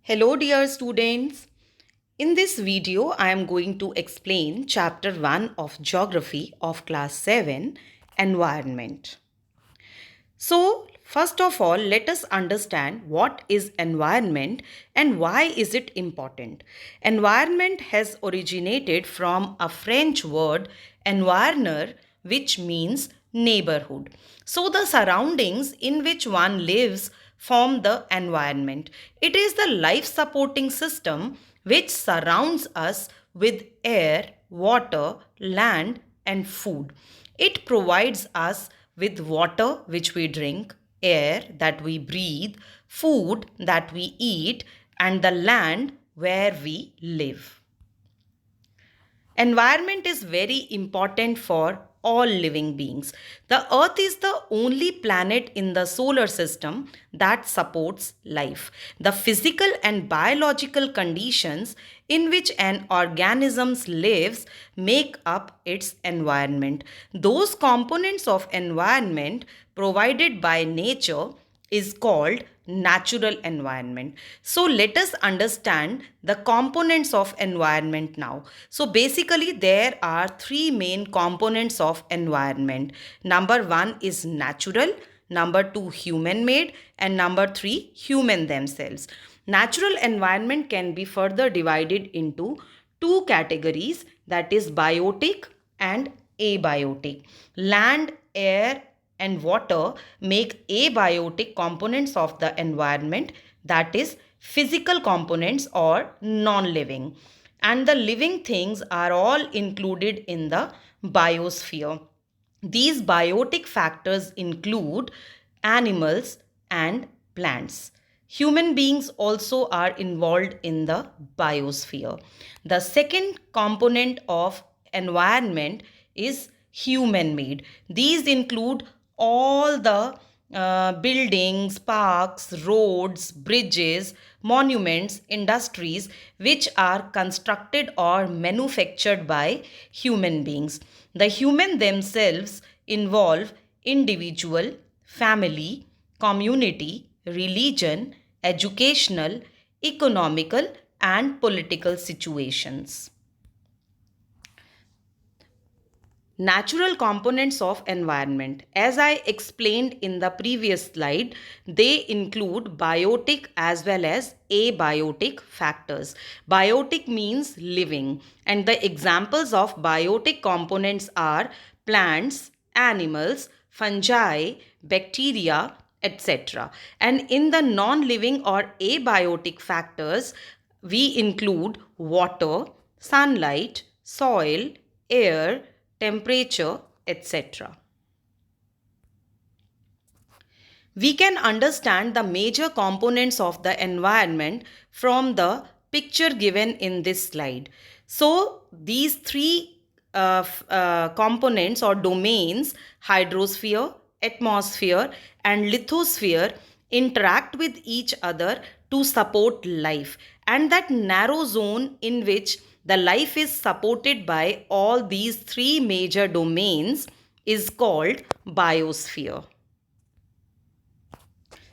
Hello dear students. In this video I am going to explain chapter 1 of geography of class 7 environment. So first of all let us understand what is environment and why is it important. Environment has originated from a French word environner which means neighborhood. So the surroundings in which one lives form the environment. It is the life supporting system which surrounds us with air, water, land, and food. It provides us with water which we drink, air that we breathe, food that we eat, and the land where we live. Environment is very important for all living beings. The earth is the only planet in the solar system that supports life. The physical and biological conditions in which an organism lives make up its environment. Those components of environment provided by nature is called natural environment. So let us understand the components of environment now. So basically there are three main components of environment. Number 1 is natural, number 2 human made, and number 3 human themselves. Natural environment can be further divided into two categories, that is biotic and abiotic. Land, air, and water make abiotic components of the environment, that is physical components or non-living, and the living things are all included in the biosphere. These biotic factors include animals and plants. Human beings also are involved in the biosphere. The second component of environment is human made. These include all the buildings, parks, roads, bridges, monuments, industries which are constructed or manufactured by human beings. The human themselves involve individual, family, community, religion, educational, economical, and political situations. Natural components of environment. As I explained in the previous slide, they include biotic as well as abiotic factors. Biotic means living, and the examples of biotic components are plants, animals, fungi, bacteria, etc. And in the non-living or abiotic factors, we include water, sunlight, soil, air, temperature, etc. We can understand the major components of the environment from the picture given in this slide. So, these three components or domains, hydrosphere, atmosphere, and lithosphere, interact with each other to support life. And that narrow zone in which the life is supported by all these three major domains is called biosphere.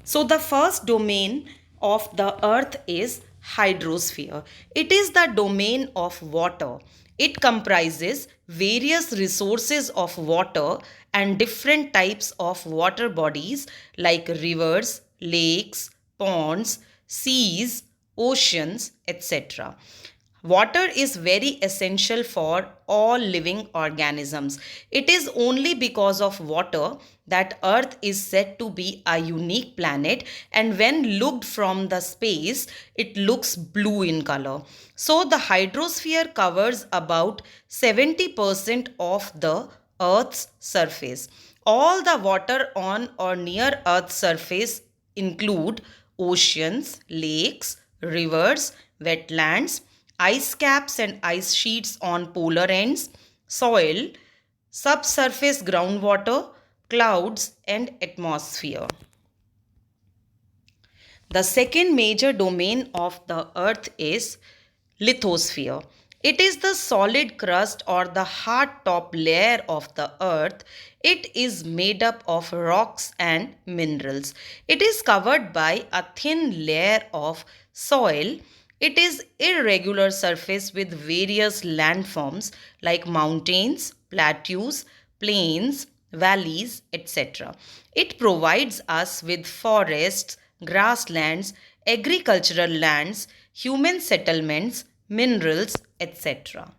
So, the first domain of the earth is hydrosphere. It is the domain of water. It comprises various resources of water and different types of water bodies like rivers, lakes, ponds, seas, oceans, etc. Water is very essential for all living organisms. It is only because of water that Earth is said to be a unique planet, and when looked from the space, it looks blue in color. So, the hydrosphere covers about 70% of the Earth's surface. All the water on or near Earth's surface include oceans, lakes, rivers, wetlands, ice caps and ice sheets on polar ends, soil, subsurface groundwater, clouds, and atmosphere. The second major domain of the earth is lithosphere. It is the solid crust or the hard top layer of the earth. It is made up of rocks and minerals. It is covered by a thin layer of soil. It is irregular surface with various landforms like mountains, plateaus, plains, valleys, etc. It provides us with forests, grasslands, agricultural lands, human settlements, minerals, etc.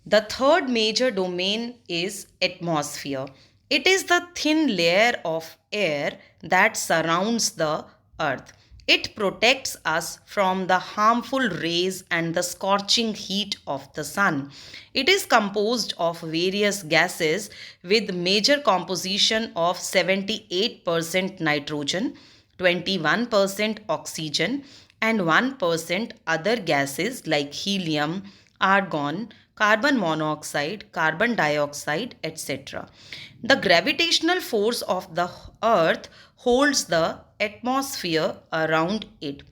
The third major domain is atmosphere. It is the thin layer of air that surrounds the earth. It protects us from the harmful rays and the scorching heat of the sun. It is composed of various gases with major composition of 78% nitrogen, 21% oxygen, and 1% other gases like helium, argon, carbon monoxide, carbon dioxide, etc. The gravitational force of the earth holds the atmosphere around it.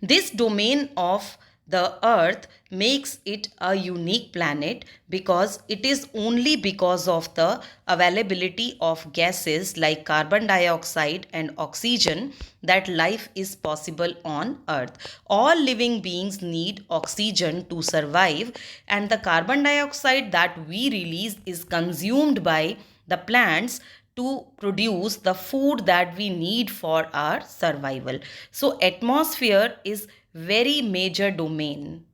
This domain of the earth makes it a unique planet because it is only because of the availability of gases like carbon dioxide and oxygen that life is possible on earth. All living beings need oxygen to survive, and the carbon dioxide that we release is consumed by the plants to produce the food that we need for our survival. So atmosphere is very major domain.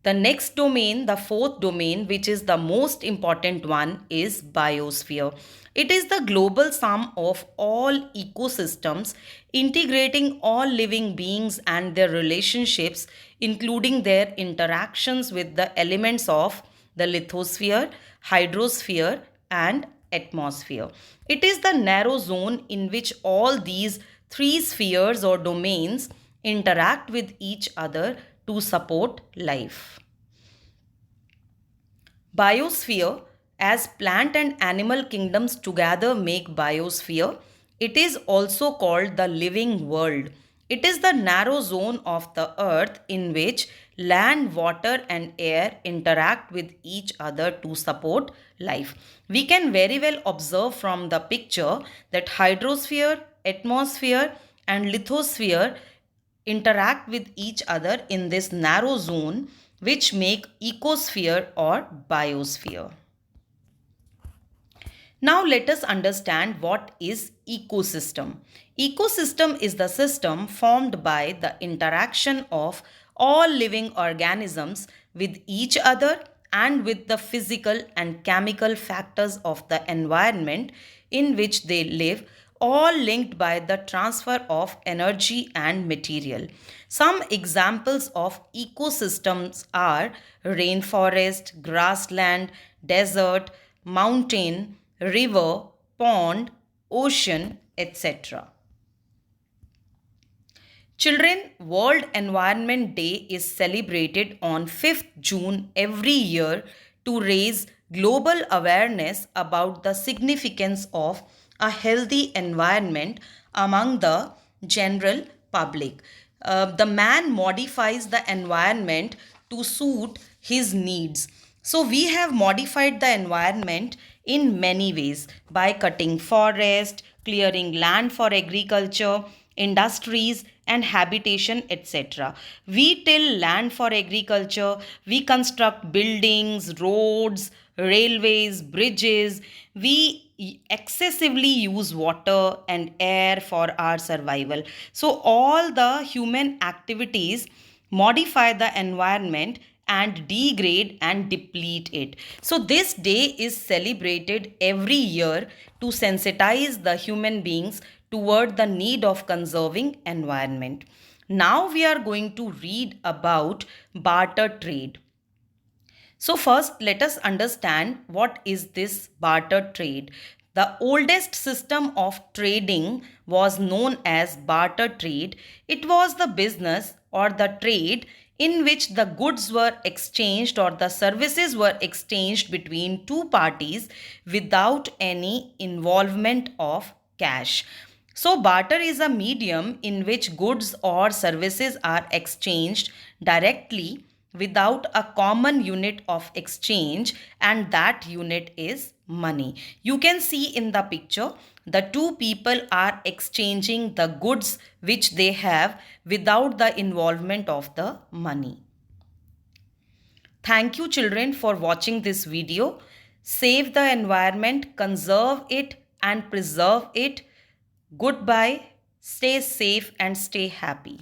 The next domain, the fourth domain, which is the most important one, is biosphere. It is the global sum of all ecosystems, integrating all living beings and their relationships, including their interactions with the elements of the lithosphere, hydrosphere, and atmosphere. It is the narrow zone in which all these three spheres or domains interact with each other to support life. Biosphere, as plant and animal kingdoms together make biosphere, it is also called the living world. It is the narrow zone of the earth in which land, water, and air interact with each other to support life. We can very well observe from the picture that hydrosphere, atmosphere, and lithosphere interact with each other in this narrow zone, which make ecosphere or biosphere. Now let us understand what is ecosystem. Ecosystem is the system formed by the interaction of all living organisms with each other and with the physical and chemical factors of the environment in which they live, all linked by the transfer of energy and material. Some examples of ecosystems are rainforest, grassland, desert, mountain, river, pond, ocean, etc. Children World Environment Day is celebrated on 5th June every year to raise global awareness about the significance of a healthy environment among the general public. The man modifies the environment to suit his needs. So we have modified the environment in many ways by cutting forest, clearing land for agriculture, industries and habitation, etc. We till land for agriculture, we construct buildings, roads, railways, bridges. We excessively use water and air for our survival. So all the human activities modify the environment and degrade and deplete it. So this day is celebrated every year to sensitize the human beings toward the need of conserving environment. Now we are going to read about barter trade. So first let us understand what is this barter trade. The oldest system of trading was known as barter trade. It was the business or the trade in which the goods were exchanged or the services were exchanged between two parties without any involvement of cash. So, barter is a medium in which goods or services are exchanged directly without a common unit of exchange, and that unit is money. You can see in the picture the two people are exchanging the goods which they have without the involvement of the money. Thank you, children, for watching this video. Save the environment, conserve it, and preserve it. Goodbye. Stay safe and stay happy.